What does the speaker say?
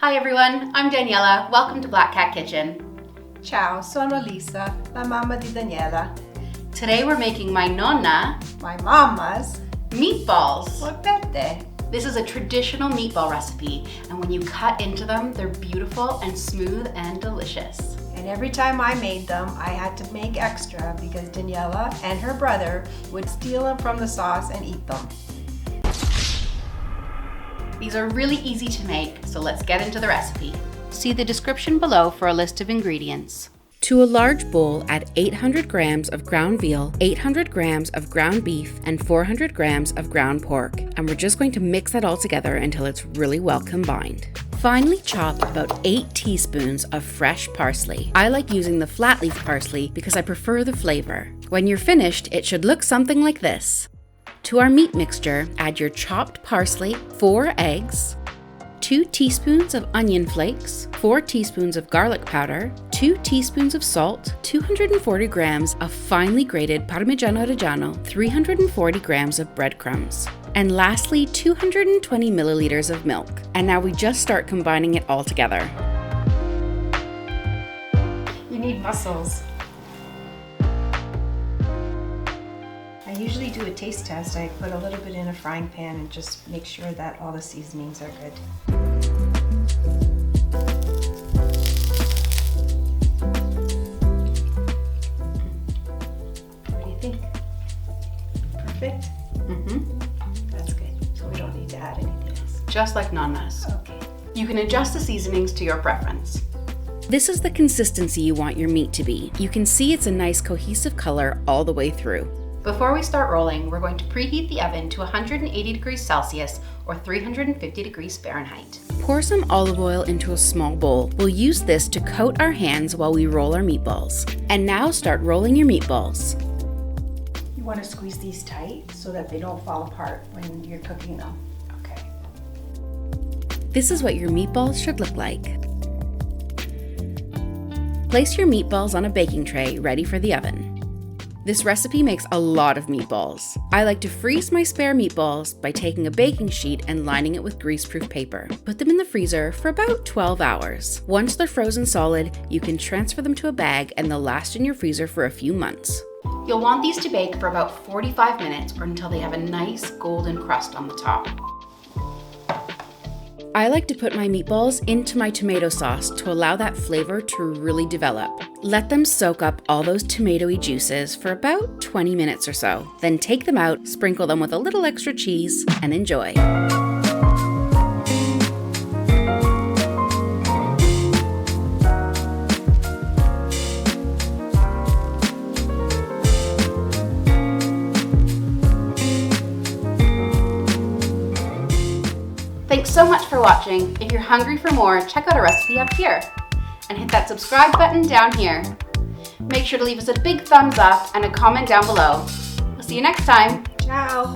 Hi everyone, I'm Daniela. Welcome to Black Cat Kitchen. Ciao, sono Lisa, la mamma di Daniela. Today we're making my Nonna, my mama's meatballs. Polpette. This is a traditional meatball recipe, and when you cut into them, they're beautiful and smooth and delicious. And every time I made them, I had to make extra because Daniela and her brother would steal them from the sauce and eat them. These are really easy to make, so let's get into the recipe. See the description below for a list of ingredients. To a large bowl, add 800 grams of ground veal, 800 grams of ground beef, and 400 grams of ground pork. And we're just going to mix that all together until it's really well combined. Finely chop about 8 teaspoons of fresh parsley. I like using the flat leaf parsley because I prefer the flavor. When you're finished, it should look something like this. To our meat mixture, add your chopped parsley, 4 eggs, 2 teaspoons of onion flakes, 4 teaspoons of garlic powder, 2 teaspoons of salt, 240 grams of finely grated parmigiano reggiano, 340 grams of breadcrumbs, and lastly 220 milliliters of milk. And now we just start combining it all together. You need mussels. I usually do a taste test. I put a little bit in a frying pan and just make sure that all the seasonings are good. What do you think? Perfect? That's good. So we don't need to add anything else. Just like Nonna's. Okay. You can adjust the seasonings to your preference. This is the consistency you want your meat to be. You can see it's a nice cohesive color all the way through. Before we start rolling, we're going to preheat the oven to 180 degrees Celsius or 350 degrees Fahrenheit. Pour some olive oil into a small bowl. We'll use this to coat our hands while we roll our meatballs. And now start rolling your meatballs. You want to squeeze these tight so that they don't fall apart when you're cooking them. Okay. This is what your meatballs should look like. Place your meatballs on a baking tray ready for the oven. This recipe makes a lot of meatballs. I like to freeze my spare meatballs by taking a baking sheet and lining it with greaseproof paper. Put them in the freezer for about 12 hours. Once they're frozen solid, you can transfer them to a bag and they'll last in your freezer for a few months. You'll want these to bake for about 45 minutes or until they have a nice golden crust on the top. I like to put my meatballs into my tomato sauce to allow that flavor to really develop. Let them soak up all those tomatoey juices for about 20 minutes or so. Then take them out, sprinkle them with a little extra cheese, and enjoy. Thanks so much for watching. If you're hungry for more, check out our recipe up here. And hit that subscribe button down here. Make sure to leave us a big thumbs up and a comment down below. We'll see you next time. Ciao.